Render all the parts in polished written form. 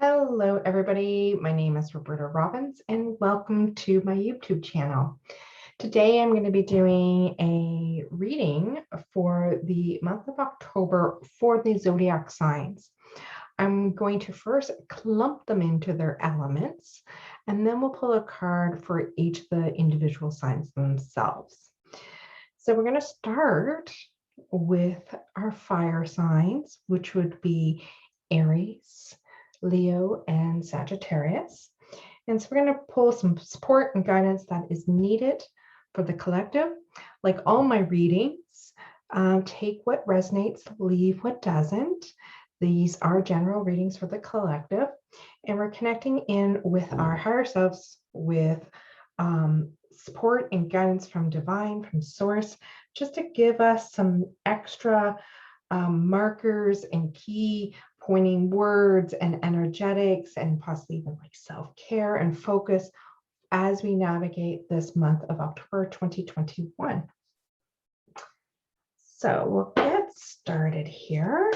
Hello, everybody. My name is Roberta Robbins, and welcome to my YouTube channel. Today, I'm going to be doing a reading for the month of October for the Zodiac Signs. I'm going to first clump them into their elements, and then we'll pull a card for each of the individual signs themselves. So we're going to start with our fire signs, which would be Aries, Leo, and Sagittarius. And so we're going to pull some support and guidance that is needed for the collective. Like all my readings, take what resonates, leave what doesn't. These are general readings for the collective, and we're connecting in with our higher selves with support and guidance from divine, from source, just to give us some extra markers and key pointing words and energetics, and possibly even like self-care and focus as we navigate this month of October 2021. So we'll get started here.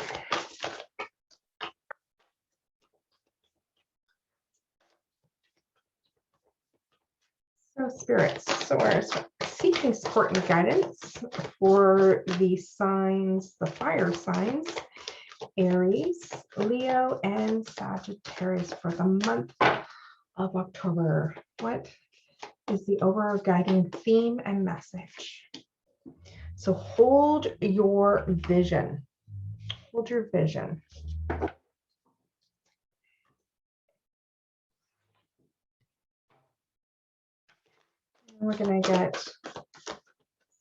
So spirits, source, seeking support and guidance for the signs, the fire signs, Aries, Leo, and Sagittarius for the month of October. What is the overall guiding theme and message? So hold your vision. Hold your vision. We're going to get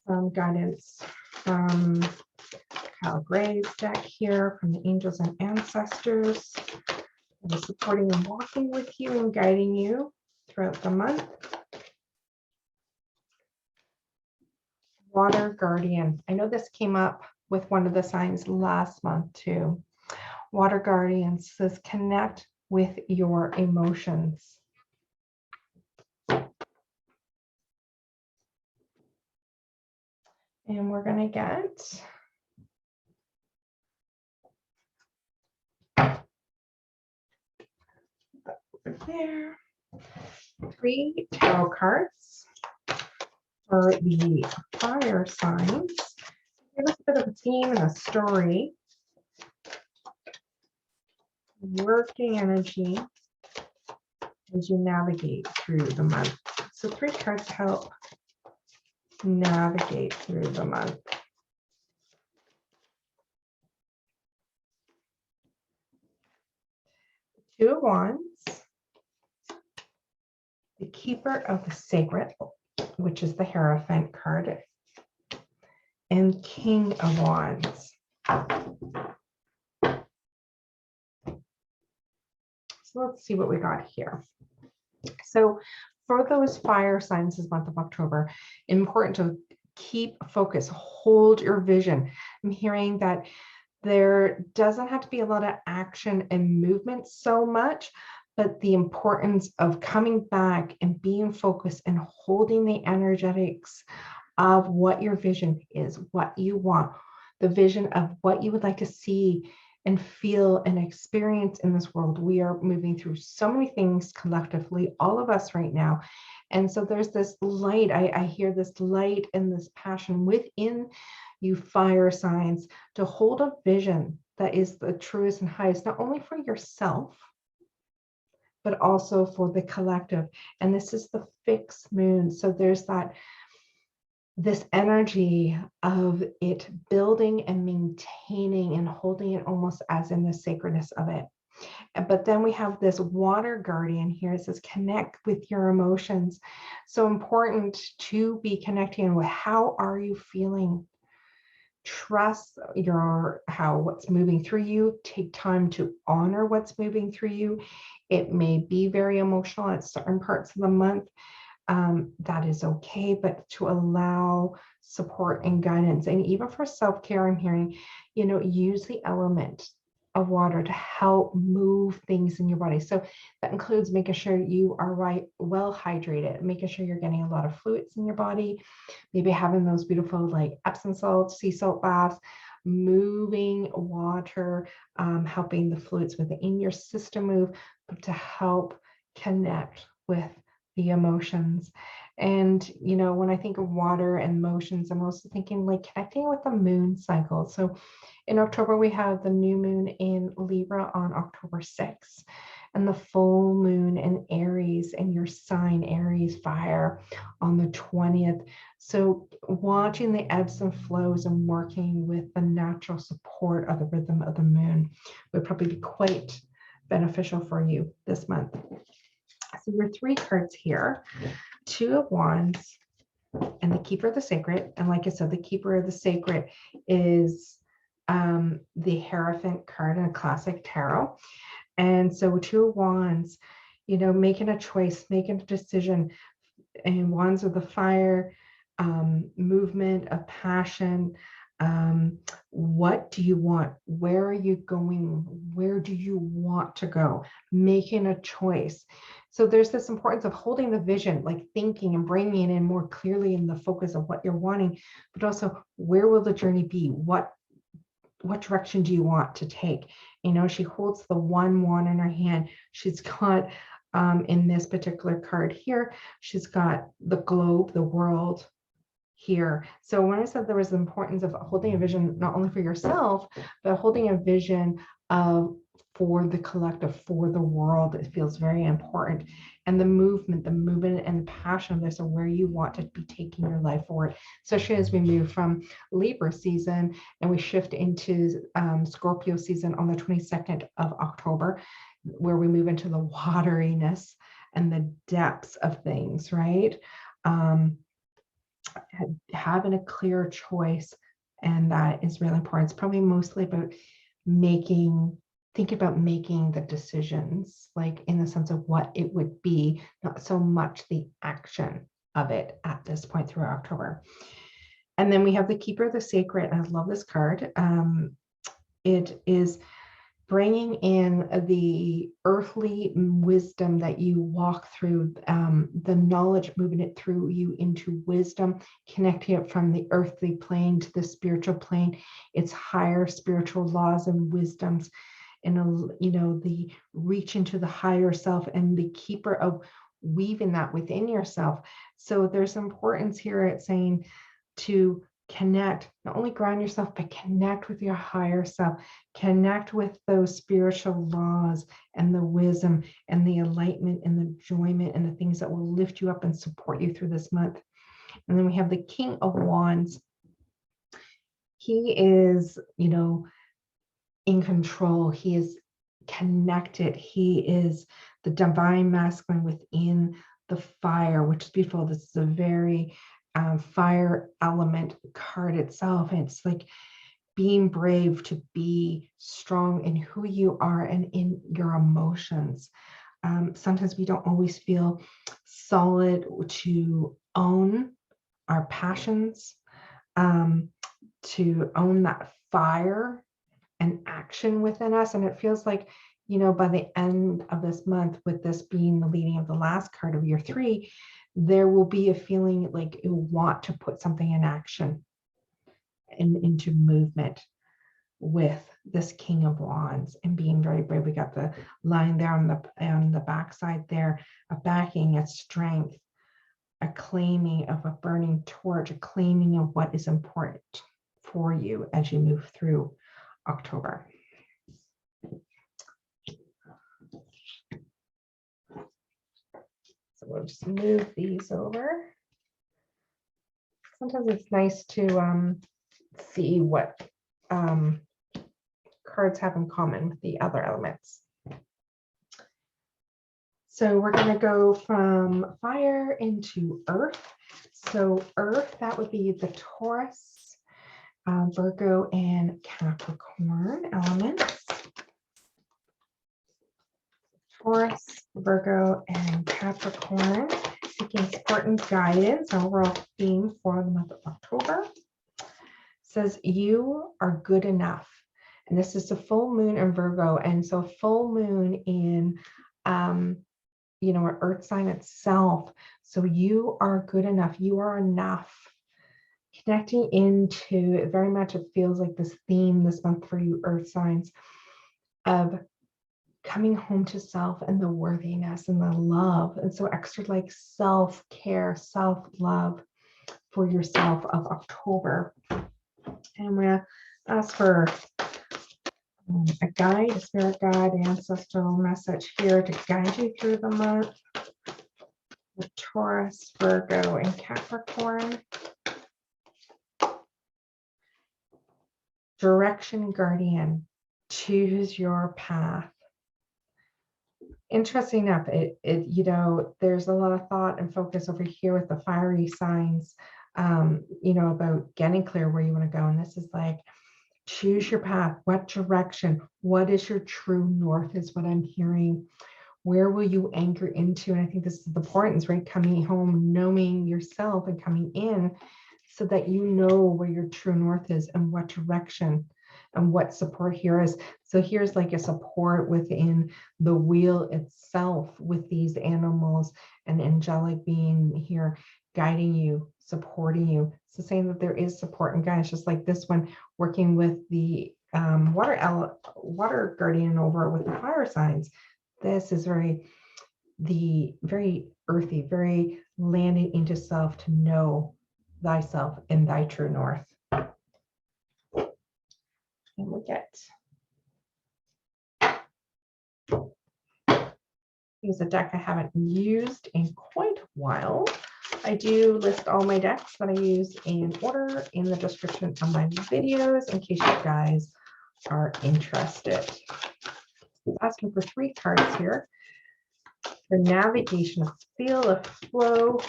some guidance from Kyle Gray's deck here, from the angels and ancestors. They're supporting and walking with you and guiding you throughout the month. Water Guardian. I know this came up with one of the signs last month too. Water Guardian says connect with your emotions. And we're going to get over there 3 tarot cards for the fire signs. Give us a bit of a theme and a story. Working energy as you navigate through the month. So 3 cards help navigate through the month. Two of Wands, the Keeper of the Sacred, which is the Hierophant card, and King of Wands. So let's see what we got here. So for those fire signs this month of October, important to keep focus, hold your vision. I'm hearing that there doesn't have to be a lot of action and movement so much, but the importance of coming back and being focused and holding the energetics of what your vision is, what you want, the vision of what you would like to see and feel and experience in this world. We are moving through so many things collectively, all of us right now. And so there's this light, I hear this light and this passion within you fire signs to hold a vision that is the truest and highest, not only for yourself, but also for the collective. And this is the fixed moon. So there's this energy of it building and maintaining and holding it almost as in the sacredness of it. But then we have this water guardian here. It says connect with your emotions. So important to be connecting with how are you feeling? Trust what's moving through you. Take time to honor what's moving through you. It may be very emotional at certain parts of the month. That is okay, but to allow support and guidance, and even for self-care, I'm hearing, use the element of water to help move things in your body. So that includes making sure you are well hydrated, making sure you're getting a lot of fluids in your body, maybe having those beautiful like Epsom salts, sea salt baths, moving water, helping the fluids within your system move, but to help connect with the emotions. And, you know, when I think of water and emotions, I'm also thinking like connecting with the moon cycle. So in October, we have the new moon in Libra on October 6th, and the full moon in Aries, and your sign Aries fire on the 20th. So watching the ebbs and flows and working with the natural support of the rhythm of the moon would probably be quite beneficial for you this month. So your 3 cards here, 2 of Wands and the Keeper of the Sacred. And like I said, the Keeper of the Sacred is the Hierophant card in a classic tarot. And so 2 of Wands, you know, making a choice, making a decision. And Wands are the fire, movement of passion. What do you want? Where are you going? Where do you want to go? Making a choice. So there's this importance of holding the vision, like thinking and bringing it in more clearly in the focus of what you're wanting, but also where will the journey be? What direction do you want to take? You know, she holds the 1 wand in her hand. She's got, in this particular card here, she's got the globe, the world here. So when I said there was the importance of holding a vision, not only for yourself, but holding a vision of for the collective, for the world, it feels very important. And the movement and the passion of this, and where you want to be taking your life forward, especially as we move from Libra season and we shift into Scorpio season on the 22nd of October, where we move into the wateriness and the depths of things, right? Having a clear choice, and that is really important. It's probably mostly about think about making the decisions, like in the sense of what it would be, not so much the action of it at this point through October. And then we have the Keeper of the Sacred. I love this card. It is bringing in the earthly wisdom that you walk through, the knowledge, moving it through you into wisdom, connecting it from the earthly plane to the spiritual plane, its higher spiritual laws and wisdoms, and you know, the reach into the higher self, and the keeper of weaving that within yourself. So there's importance here at saying to connect, not only ground yourself, but connect with your higher self, connect with those spiritual laws and the wisdom and the enlightenment and the enjoyment and the things that will lift you up and support you through this month. And then we have the King of Wands. He is, you know, in control. He is connected. He is the divine masculine within the fire, which is beautiful. This is a very fire element card itself. And it's like being brave to be strong in who you are and in your emotions. Sometimes we don't always feel solid to own our passions, to own that fire and action within us. And it feels like, you know, by the end of this month, with this being the leading of the last card of year 3, there will be a feeling like you want to put something in action and into movement with this King of Wands and being very brave. We got the line there on the back side there, a backing, a strength, a claiming of a burning torch, a claiming of what is important for you as you move through October. So we'll just move these over. Sometimes it's nice to see what cards have in common with the other elements. So we're going to go from fire into earth. So earth, that would be the Taurus, Virgo, and Capricorn elements. Taurus, Virgo, and Capricorn, seeking support and guidance. Our overall theme for the month of October says, you are good enough. And this is the full moon in Virgo. And so full moon in, you know, an earth sign itself. So you are good enough. You are enough. connecting into it very much, it feels like this theme this month for you earth signs of coming home to self and the worthiness and the love. And so extra like self-care, self-love for yourself of October. And I'm going to ask for a guide, a spirit guide, ancestral message here to guide you through the month. The Taurus, Virgo, and Capricorn. Direction guardian, choose your path. Interesting enough, you know, there's a lot of thought and focus over here with the fiery signs, you know, about getting clear where you want to go. And this is like, choose your path. What direction? What is your true north is what I'm hearing. Where will you anchor into? And I think this is the importance, right? Coming home, knowing yourself and coming in so that you know where your true north is and what direction and what support here is. So here's like a support within the wheel itself with these animals and angelic being here guiding you, supporting you. So saying that there is support and guidance, just like this one working with the water guardian over with the fire signs. This is very earthy, very landing into self to know thyself in thy true north. And we get, here's a deck I haven't used in quite a while. I do list all my decks that I use in order in the description of my videos in case you guys are interested. Asking for 3 cards here. The navigation of feel of flow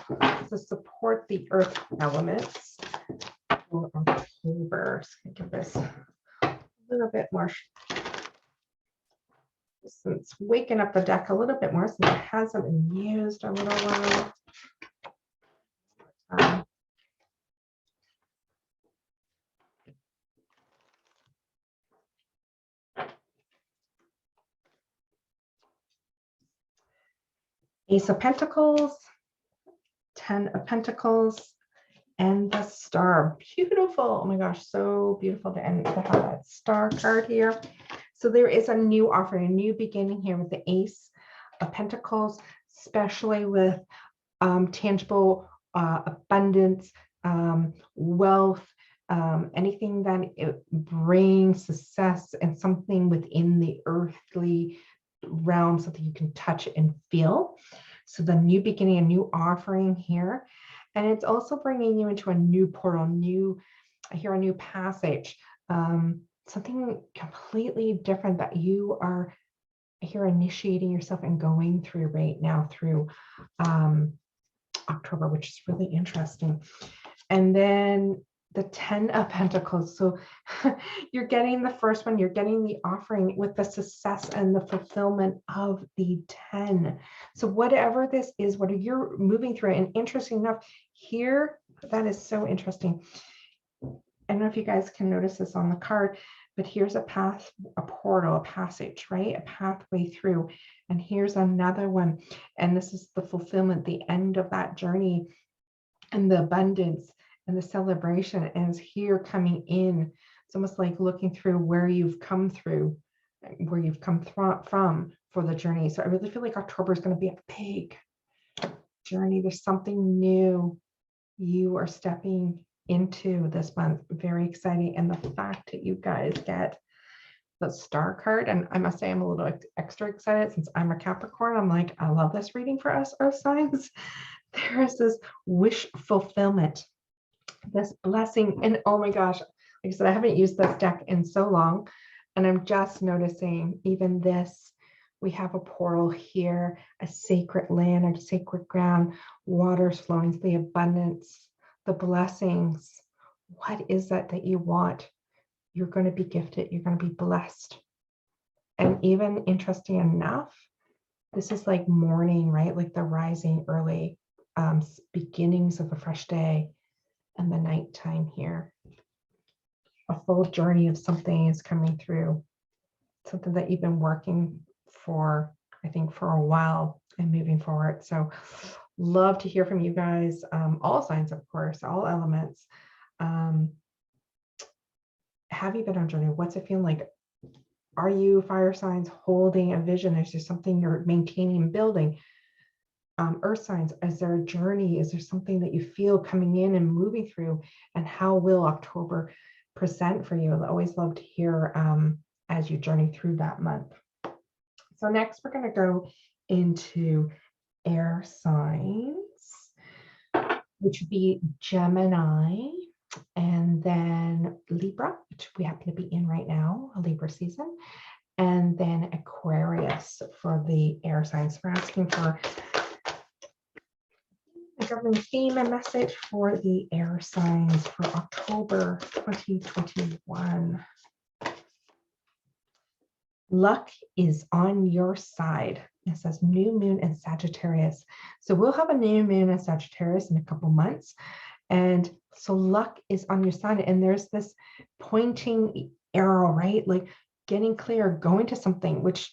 to support the earth elements for October. So give this a little bit more, since waking up the deck a little bit more since it hasn't been used a little while. Ace of Pentacles, 10 of Pentacles, and the Star. Beautiful. Oh my gosh, so beautiful to end to have that Star card here. So there is a new offering, a new beginning here with the Ace of Pentacles, especially with tangible abundance, wealth, anything that it brings success and something within the earthly realm, something you can touch and feel. So the new beginning, a new offering here. And it's also bringing you into a new portal, I hear a new passage, something completely different that you are here initiating yourself and going through right now through October, which is really interesting. And then the 10 of Pentacles. So you're getting the first one, you're getting the offering with the success and the fulfillment of the 10. So whatever this is, what you're moving through, and interesting enough here, that is so interesting. I don't know if you guys can notice this on the card, but here's a path, a portal, a passage, right? A pathway through. And here's another one. And this is the fulfillment, the end of that journey and the abundance and the celebration is here coming in. It's almost like looking through where you've come through, where you've come from for the journey. So I really feel like October is going to be a big journey. There's something new you are stepping into this month. Very exciting. And the fact that you guys get the Star card, and I must say I'm a little extra excited since I'm a Capricorn. I'm like, I love this reading for us earth signs. There is this wish fulfillment, this blessing. And oh my gosh, like I said, I haven't used this deck in so long, and I'm just noticing even this, we have a portal here, a sacred land, a sacred ground, waters flowing, the abundance, the blessings. What is that you want? You're going to be gifted. You're going to be blessed. And even interesting enough, this is like morning, right? Like the rising early beginnings of a fresh day, and the nighttime here. A full journey of something is coming through, something that you've been working for, I think, for a while and moving forward. So love to hear from you guys, all signs, of course, all elements. Have you been on a journey? What's it feeling like? Are you fire signs holding a vision? Is there something you're maintaining and building? Earth signs, is there a journey? Is there something that you feel coming in and moving through? And how will October present for you? I always love to hear as you journey through that month. So next we're going to go into air signs, which would be Gemini, and then Libra, which we happen to be in right now, a Libra season, and then Aquarius for the air signs. We're asking for a governing theme and message for the air signs for October 2021. Luck is on your side. It says new moon in Sagittarius. So we'll have a new moon in Sagittarius in a couple months. And so luck is on your side. And there's this pointing arrow, right? Like getting clear, going to something, which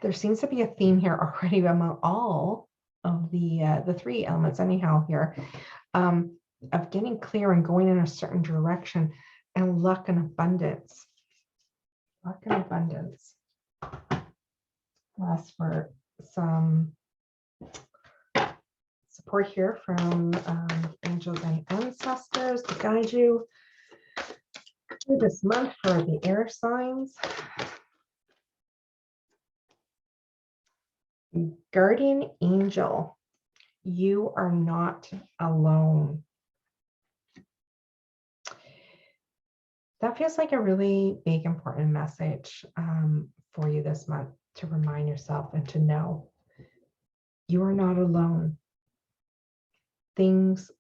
there seems to be a theme here already among all of the three elements anyhow here, of getting clear and going in a certain direction, and luck and abundance. Luck and abundance. I'll ask for some support here from angels and ancestors to guide you through this month for the air signs. Guardian angel, you are not alone. That feels like a really big, important message for you this month, to remind yourself and to know you are not alone. Things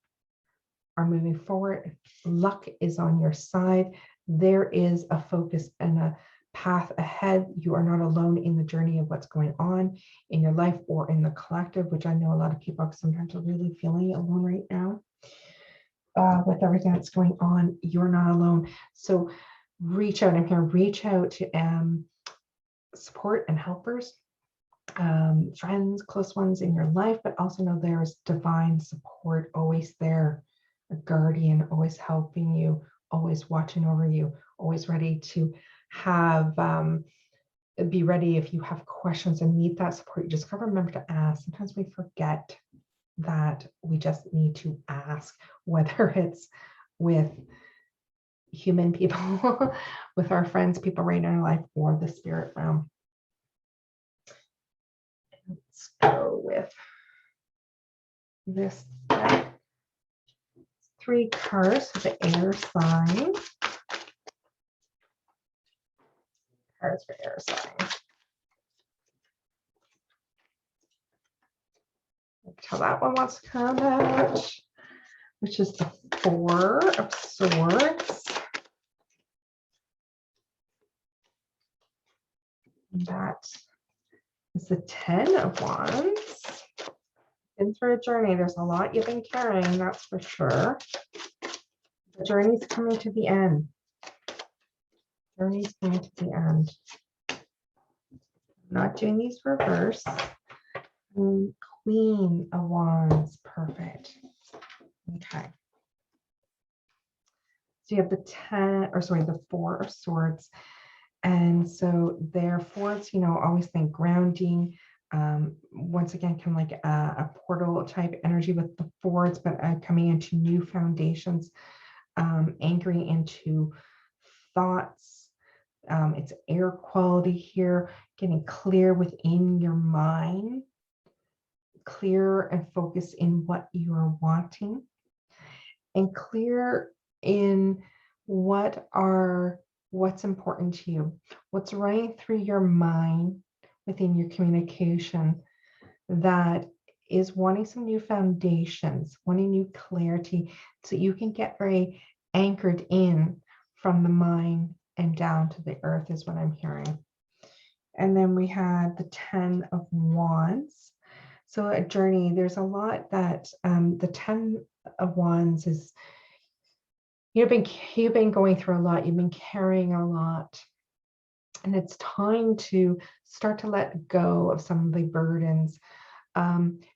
are moving forward. Luck is on your side. There is a focus and a path ahead. You are not alone in the journey of what's going on in your life or in the collective, which I know a lot of people sometimes are really feeling alone right now. With everything that's going on, you're not alone. So reach out. I'm here. Reach out to support and helpers, friends, close ones in your life, but also know there's divine support always there, a guardian always helping you, always watching over you, always ready to have be ready if you have questions and need that support. You just gotta remember to ask. Sometimes we forget that we just need to ask, whether it's with human people, with our friends, people right in our life, or the spirit realm. Let's go with this deck. 3 cards for the air sign. Cards for air signs. How that one wants to come out, which is the 4 of Swords. And that is the 10 of Wands. Been through a journey. There's a lot you've been carrying, that's for sure. The journey's coming to the end. Journey's coming to the end. I'm not doing these reverse. Queen of Wands, perfect. Okay. So you have the 4 of Swords. And so therefore, it's, always think grounding. Once again, kind of like a portal type energy with the Swords, but coming into new foundations, anchoring into thoughts. It's air quality here, getting clear within your mind, clear and focus in what you are wanting, and clear in what's important to you, what's running through your mind within your communication that is wanting some new foundations, wanting new clarity, so you can get very anchored in from the mind and down to the earth is what I'm hearing. And then we had the 10 of Wands. So a journey, there's a lot that the 10 of Wands is, you've been going through a lot, you've been carrying a lot, and it's time to start to let go of some of the burdens.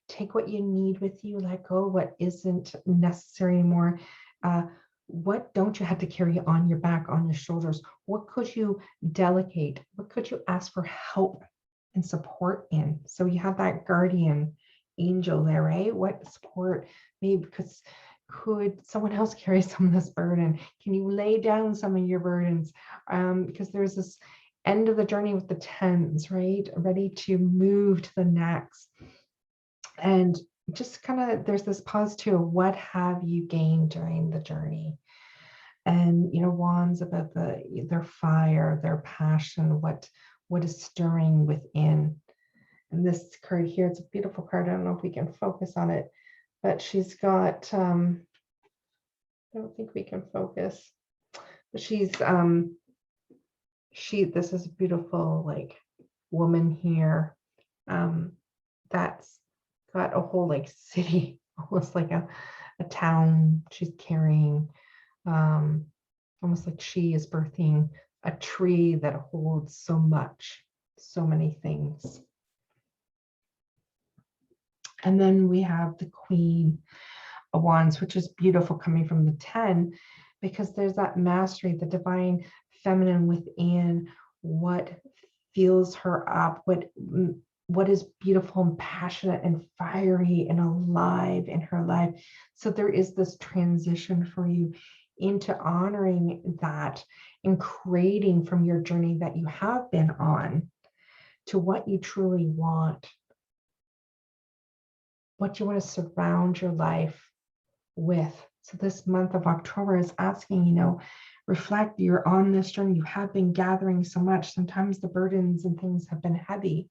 Take what you need with you, let go what isn't necessary anymore. What don't you have to carry on your back, on your shoulders? What could you delegate? What could you ask for help and support in? So you have that guardian angel there, right? What support? Maybe because could someone else carry some of this burden? Can you lay down some of your burdens? Because there's this end of the journey with the tens, right? Ready to move to the next. And just kind of, there's this pause too. What have you gained during the journey? And, you know, wands about their fire, their passion, what is stirring within. And this card here, it's a beautiful card. I don't know if we can focus on it, but she's got, I don't think we can focus, but she's, this is a beautiful, like, woman here, that's got a whole, like, city, almost like a town she's carrying, almost like she is birthing a tree that holds so much, so many things. And then we have the Queen of Wands, which is beautiful, coming from the 10, because there's that mastery, the divine feminine within, what fills her up, what is beautiful and passionate and fiery and alive in her life. So there is this transition for you into honoring that and creating from your journey that you have been on to what you truly want, what you want to surround your life with. So this month of October is asking, you know, reflect, you're on this journey, you have been gathering so much. Sometimes the burdens and things have been heavy,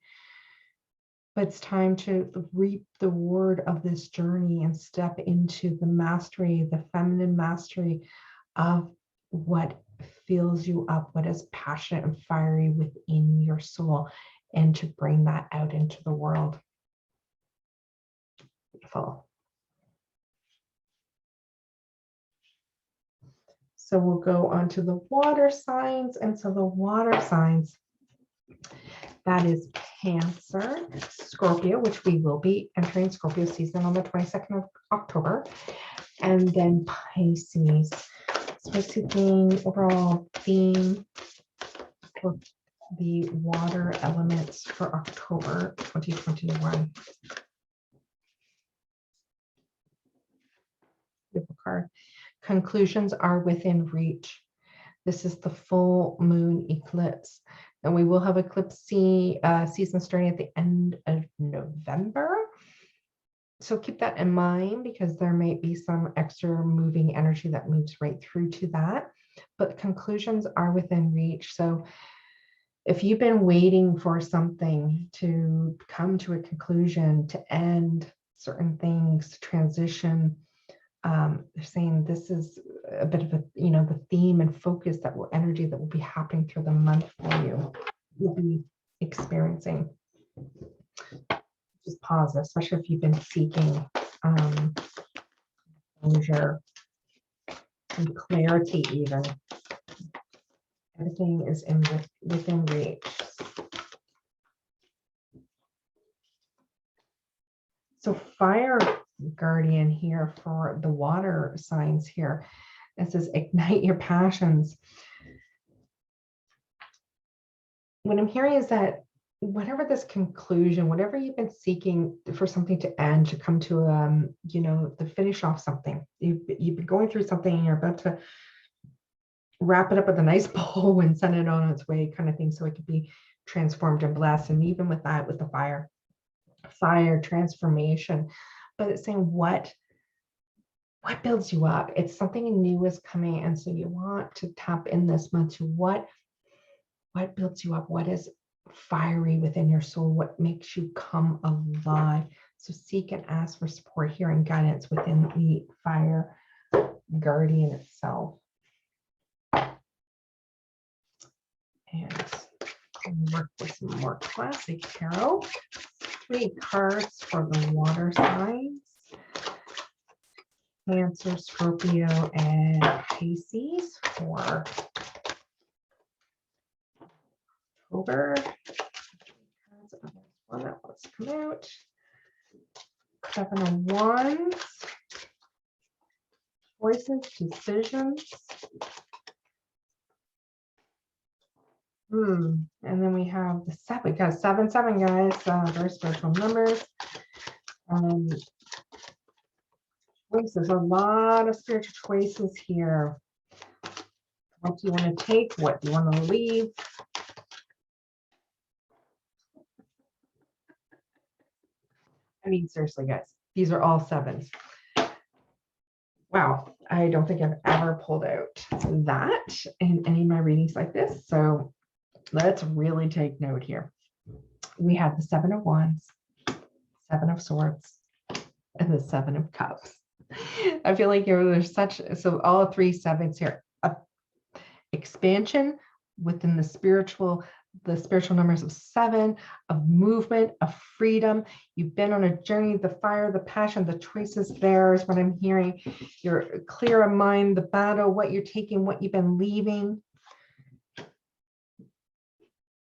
but it's time to reap the reward of this journey and step into the mastery, the feminine mastery of what fills you up, what is passionate and fiery within your soul, and to bring that out into the world. Beautiful. So we'll go on to the water signs. And so the water signs, that is Cancer, Scorpio, which we will be entering Scorpio season on the 22nd of October, and then Pisces. So we're seeing overall theme for the water elements for October 2021. Beautiful card. Conclusions are within reach. This is the full moon eclipse, and we will have eclipse season starting at the end of November. So keep that in mind, because there may be some extra moving energy that moves right through to that. But conclusions are within reach. So if you've been waiting for something to come to a conclusion, to end certain things, to transition, they're saying this is a bit of a, you know, the theme and focus that will, energy that will be happening through the month for you. You'll be experiencing. Just pause, especially if you've been seeking closure and clarity even. Everything is within reach. So fire guardian here for the water signs here. It says ignite your passions. What I'm hearing is that whatever this conclusion, whatever you've been seeking for something to end, to come to you know, to finish off something, you've been going through something and you're about to wrap it up with a nice bow and send it on its way, kind of thing, so it could be transformed and blessed. And even with that, with the fire transformation, but it's saying what builds you up. It's something new is coming, and so you want to tap in this month to what builds you up, what is fiery within your soul, what makes you come alive. So seek and ask for support here and guidance within the fire guardian itself. And work with some more classic tarot. 3 cards for the water signs: Cancer, Scorpio, and Pisces for October. One that wants to come out. 7 of Wands choices, decisions. And then we have the 7. We got 7, 7, guys. Very spiritual numbers. Choices. A lot of spiritual choices here. What do you want to take? What do you want to leave? I mean, seriously, guys, these are all 7s. Wow, I don't think I've ever pulled out that in any of my readings like this. So let's really take note here. We have the 7 of Wands, 7 of Swords, and the 7 of Cups. I feel like there's such, so all 3 7s here. Expansion within the spiritual numbers of 7, of movement, of freedom. You've been on a journey, the fire, the passion, the choices there is what I'm hearing. You're clear of mind, the battle, what you're taking, what you've been leaving.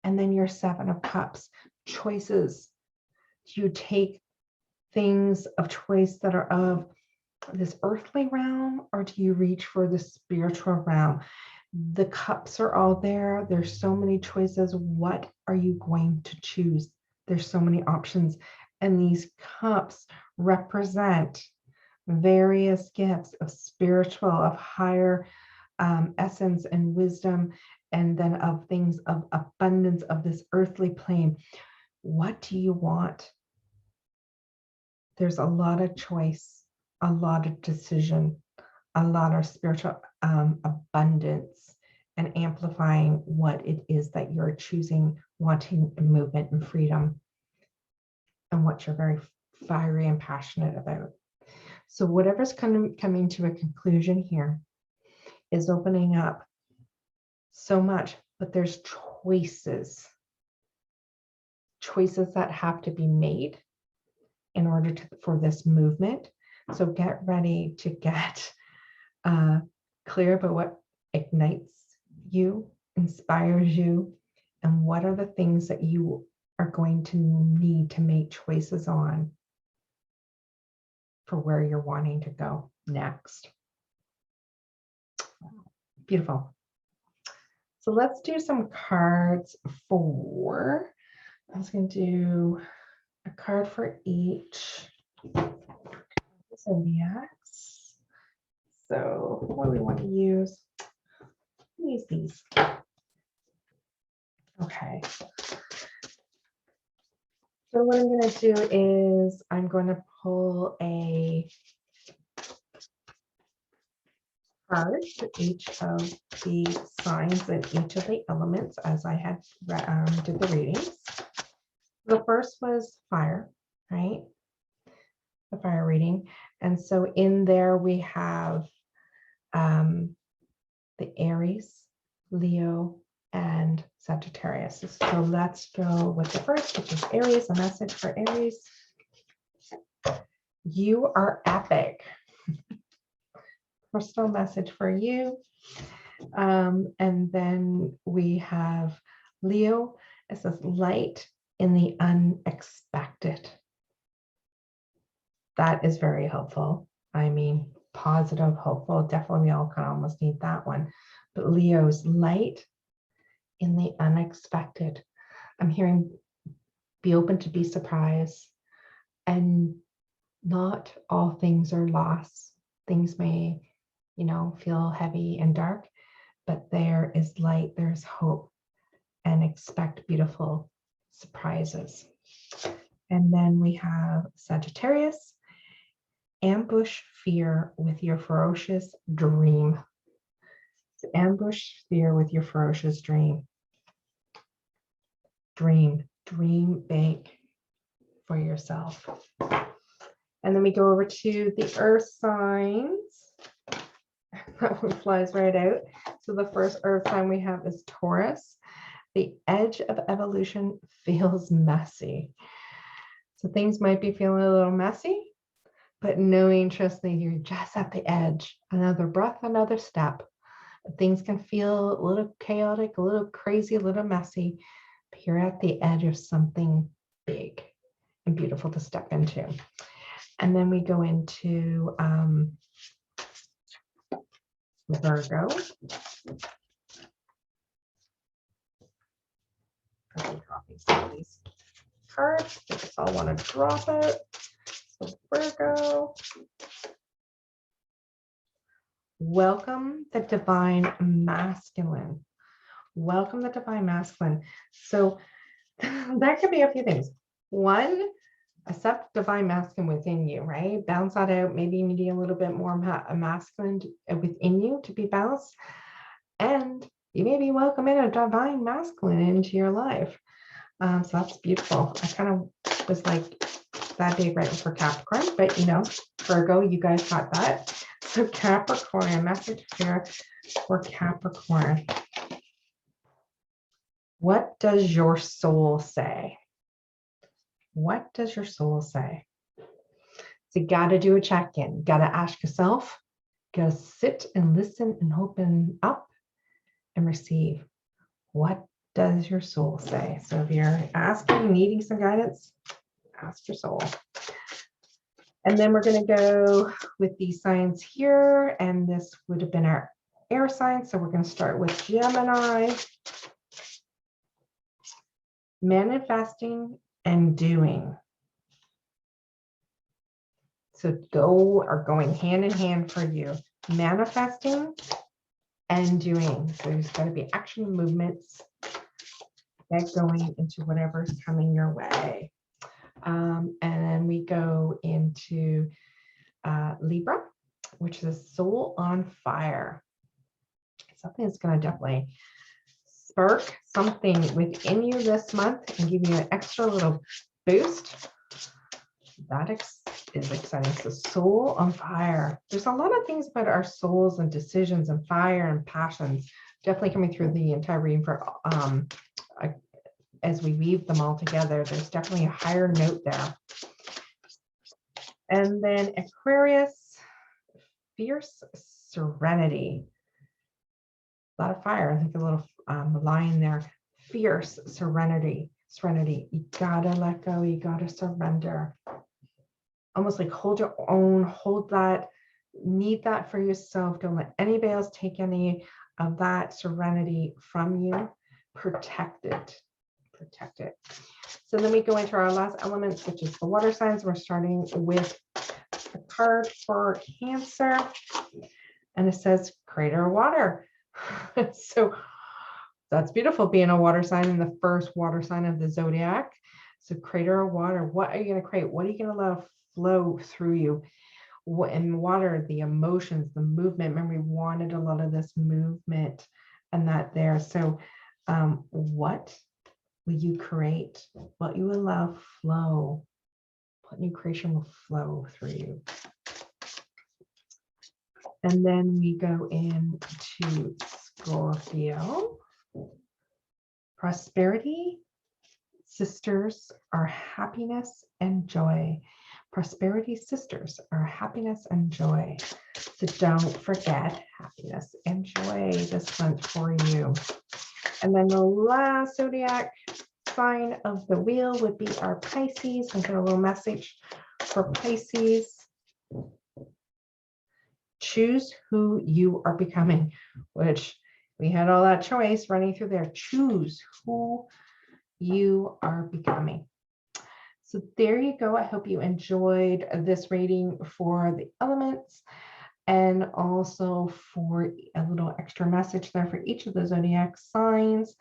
And then your 7 of Cups, choices. Do you take things of choice that are of this earthly realm, or do you reach for the spiritual realm? The cups are all there. There's so many choices. What are you going to choose? There's so many options. And these cups represent various gifts of spiritual, of higher essence and wisdom, and then of things of abundance of this earthly plane. What do you want? There's a lot of choice, a lot of decision, a lot of spiritual abundance, and amplifying what it is that you're choosing, wanting movement and freedom, and what you're very fiery and passionate about. So whatever's coming to a conclusion here is opening up so much, but there's choices that have to be made in order for this movement. So get ready to get clear about what ignites you, inspires you, and what are the things that you are going to need to make choices on for where you're wanting to go next. Beautiful. So let's do some cards for, I was going to do a card for each zodiacs. So what do we want to use? Use these. Okay. So what I'm going to do is I'm going to pull a card for each of the signs and each of the elements as I had did the readings. The first was fire, right? The fire reading. And so in there we have the Aries, Leo, and Sagittarius. So let's go with the first, which is Aries. A message for Aries. You are epic. Crystal message for you. And then we have Leo. It says light in the unexpected. That is very helpful. I mean, positive, hopeful. Definitely, we all kind of almost need that one. But Leo's light in the unexpected. I'm hearing be open to be surprised, and not all things are lost. Things may, feel heavy and dark, but there is light, there's hope, and expect beautiful surprises. And then we have Sagittarius. Ambush fear with your ferocious dream. So ambush fear with your ferocious dream. Dream big for yourself. And then we go over to the earth signs. That one flies right out. So the first earth sign we have is Taurus. The edge of evolution feels messy. So things might be feeling a little messy, but knowing, trust me, you're just at the edge. Another breath, another step. Things can feel a little chaotic, a little crazy, a little messy, but you're at the edge of something big and beautiful to step into. And then we go into Virgo. Dropping some of these cards. I just all want to drop it. So Virgo. Welcome the divine masculine. Welcome the divine masculine. So that could be a few things. One, accept divine masculine within you, right? Balance that out. Maybe you need a little bit more masculine within you to be balanced. And you may be welcoming a divine masculine into your life. So that's beautiful. I kind of was like that day right for Capricorn, but you know, Virgo, you guys got that. So Capricorn, message here for Capricorn. What does your soul say? What does your soul say? So you got to do a check-in. Got to ask yourself. Got to sit and listen and open up and receive. What does your soul say? So if you're asking, needing some guidance, ask your soul. And then we're going to go with these signs here. And this would have been our air sign. So we're going to start with Gemini. Manifesting and doing. So going hand in hand for you. Manifesting and doing. So there's going to be action movements that going into whatever's coming your way. And then we go into Libra, which is soul on fire. Something that's going to definitely spark something within you this month and give you an extra little boost. That is exciting. So soul on fire. There's a lot of things about our souls and decisions and fire and passions definitely coming through the entire reading for as we weave them all together. There's definitely a higher note there. And then Aquarius, fierce serenity. A lot of fire. I think a little line there. Fierce serenity. You gotta let go. You gotta surrender. Almost like hold your own. Hold that. Need that for yourself. Don't let anybody else take any of that serenity from you. Protect it. Protect it. So then we go into our last elements, which is the water signs. We're starting with a card for Cancer, and it says creator of water. So that's beautiful, being a water sign and the first water sign of the zodiac. So creator of water. What are you going to create? What are you going to allow flow through you? In water, the emotions, the movement. Remember, we wanted a lot of this movement and that there. So what will you create? What you allow flow? What new creation will flow through you? And then we go into Scorpio. Prosperity, sisters, are happiness and joy. Prosperity, sisters, are happiness and joy. So don't forget happiness and joy this month for you. And then the last zodiac sign of the wheel would be our Pisces. I'll get a little message for Pisces. Choose who you are becoming, which we had all that choice running through there. Choose who you are becoming. So there you go. I hope you enjoyed this reading for the elements and also for a little extra message there for each of the zodiac signs.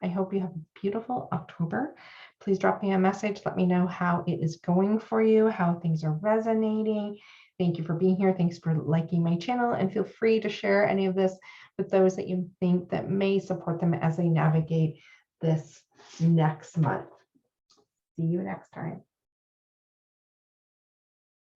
I hope you have a beautiful October. Please drop me a message. Let me know how it is going for you, how things are resonating. Thank you for being here. Thanks for liking my channel, and feel free to share any of this with those that you think that may support them as they navigate this next month. See you next time.